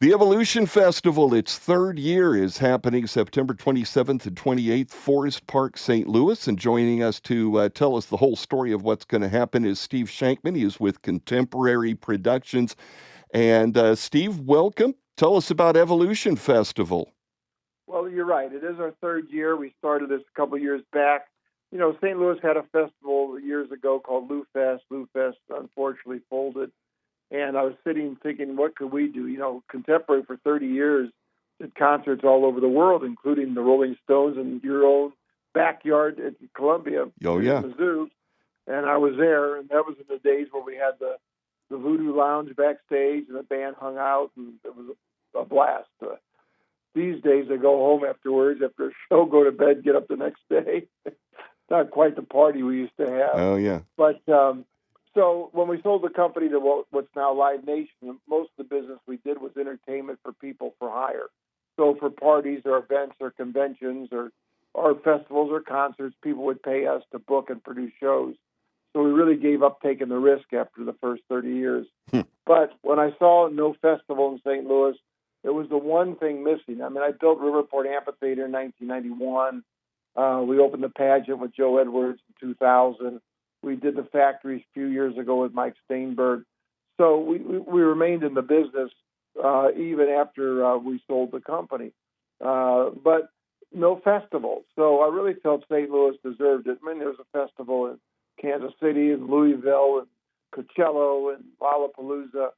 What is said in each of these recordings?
The Evolution Festival, its third year, is happening September 27th and 28th, Forest Park, St. Louis. And joining us to tell us the whole story of what's going to happen is Steve Shankman. He is with Contemporary Productions. And Steve, welcome. Tell us about Evolution Festival. Well, you're right. It is our third year. We started this a couple of years back. You know, St. Louis had a festival years ago called Lou Fest. Lou Fest unfortunately folded. And I was sitting thinking, what could we do? You know, Contemporary for 30 years did concerts all over the world, including the Rolling Stones in your own backyard at Columbia, Mizzou. And I was there, and that was in the days where we had the Voodoo Lounge backstage, and the band hung out, and it was a blast. These days, they go home afterwards, after a show, go to bed, get up the next day. Not quite the party we used to have. Oh, yeah. But so when we sold the company to what's now Live Nation, most of the business we did was entertainment for people for hire. So for parties or events or conventions or festivals or concerts, people would pay us to book and produce shows. So we really gave up taking the risk after the first 30 years. But when I saw no festival in St. Louis, it was the one thing missing. I mean, I built Riverport Amphitheater in 1991. We opened the pageant with Joe Edwards in 2000. We did the factories a few years ago with Mike Steinberg. So we remained in the business even after we sold the company. But no festival. So I really felt St. Louis deserved it. I mean, there was a festival in Kansas City and Louisville and Coachella and Lollapalooza.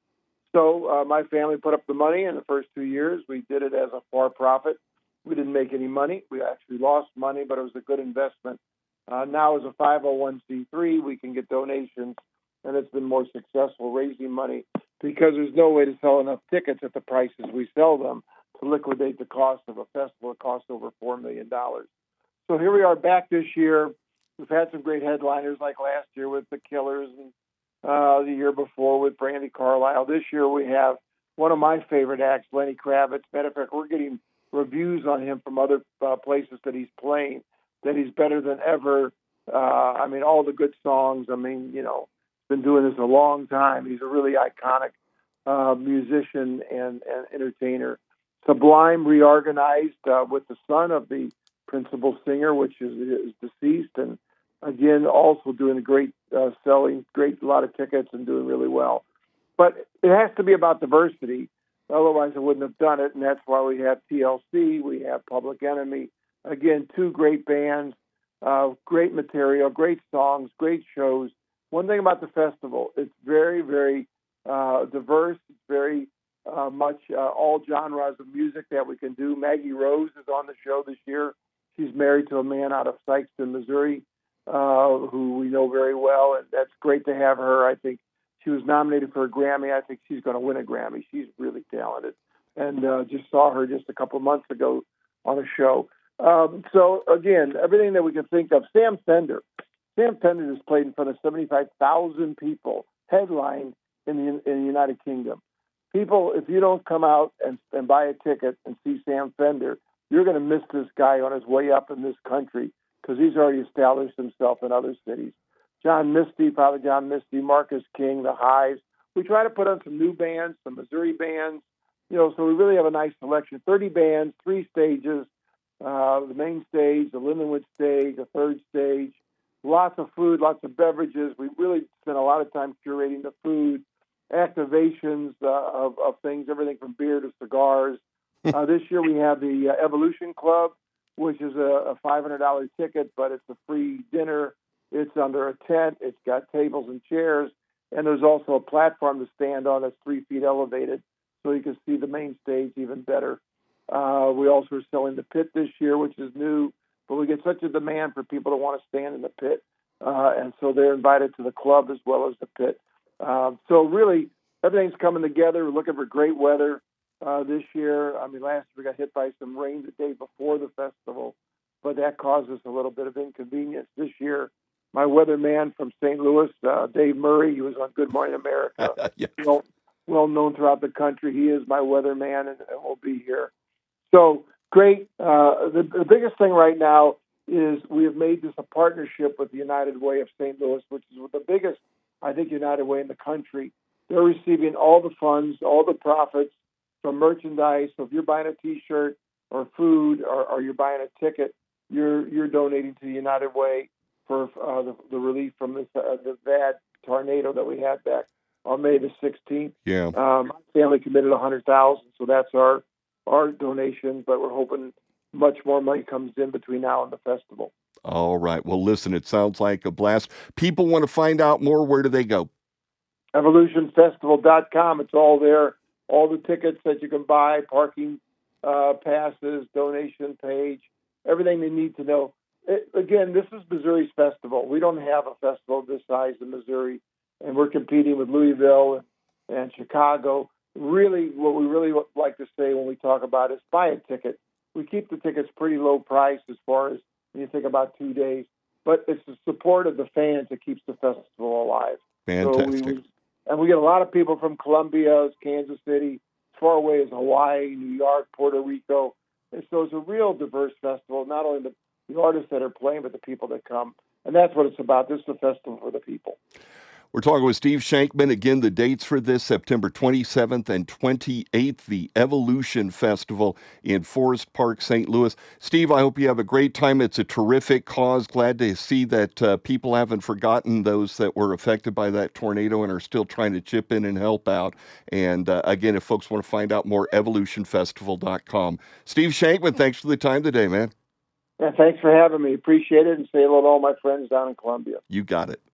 So my family put up the money in the first 2 years. We did it as a for-profit. We didn't make any money. We actually lost money, but it was a good investment. Now as a 501c3, we can get donations, and it's been more successful raising money because there's no way to sell enough tickets at the prices we sell them to liquidate the cost of a festival. It costs over $4 million. So here we are back this year. We've had some great headliners like last year with the Killers and the year before with Brandi Carlile. This year we have one of my favorite acts, Lenny Kravitz. Matter of fact, we're getting reviews on him from other places that he's playing, that he's better than ever. I mean, all the good songs. I mean, you know, been doing this a long time. He's a really iconic musician and entertainer. Sublime reorganized with the son of the principal singer, which is deceased, and again, also doing a great selling, a lot of tickets and doing really well. But it has to be about diversity. Otherwise, I wouldn't have done it, and that's why we have TLC, we have Public Enemy. Again, two great bands, great material, great songs, great shows. One thing about the festival, it's very, very diverse. It's very much all genres of music that we can do. Maggie Rose is on the show this year. She's married to a man out of Sikeston, Missouri, who we know very well, and that's great to have her. I think she was nominated for a Grammy. I think she's going to win a Grammy. She's really talented, and just saw her just a couple of months ago on a show. So, again, everything that we can think of. Sam Fender has played in front of 75,000 people, headlined in the United Kingdom. People, if you don't come out and buy a ticket and see Sam Fender, you're going to miss this guy on his way up in this country because he's already established himself in other cities. Father John Misty, Marcus King, The Hives. We try to put on some new bands, some Missouri bands, you know, so we really have a nice selection. 30 bands, 3 stages, the main stage, the Lindenwood stage, the third stage, lots of food, lots of beverages. We really spent a lot of time curating the food, activations of things, everything from beer to cigars. This year we have the Evolution Club, which is a $500 ticket, but it's a free dinner. It's under a tent. It's got tables and chairs, and there's also a platform to stand on that's 3 feet elevated, so you can see the main stage even better. We also are selling the pit this year, which is new, but we get such a demand for people to want to stand in the pit, and so they're invited to the club as well as the pit. So really, everything's coming together. We're looking for great weather this year. I mean, last year we got hit by some rain the day before the festival, but that caused us a little bit of inconvenience. This year, my weatherman from St. Louis, Dave Murray, he was on Good Morning America, yeah. well known throughout the country. He is my weatherman, and will be here. So great. The biggest thing right now is we have made this a partnership with the United Way of St. Louis, which is the biggest, I think, United Way in the country. They're receiving all the funds, all the profits from merchandise. So if you're buying a T-shirt or food, or you're buying a ticket, you're donating to the United Way for the relief from this the bad tornado that we had back on May the 16th. Yeah. My family committed $100,000, so that's our donation. But we're hoping much more money comes in between now and the festival. All right. Well, listen, it sounds like a blast. People want to find out more. Where do they go? EvolutionFestival.com. It's all there. All the tickets that you can buy, parking passes, donation page, everything they need to know. Again, this is Missouri's festival. We don't have a festival this size in Missouri, and we're competing with Louisville and Chicago. Really, what we really like to say when we talk about it is buy a ticket. We keep the tickets pretty low price as far as when you think about 2 days, but it's the support of the fans that keeps the festival alive. Fantastic. And we get a lot of people from Columbia, Kansas City, as far away as Hawaii, New York, Puerto Rico. And so it's a real diverse festival, not only the artists that are playing, but the people that come. And that's what it's about. This is a festival for the people. We're talking with Steve Shankman. Again, the dates for this, September 27th and 28th, the Evolution Festival in Forest Park, St. Louis. Steve, I hope you have a great time. It's a terrific cause. Glad to see that people haven't forgotten those that were affected by that tornado and are still trying to chip in and help out. And again, if folks want to find out more, evolutionfestival.com. Steve Shankman, thanks for the time today, man. Yeah, thanks for having me. Appreciate it. And say hello to all my friends down in Columbia. You got it.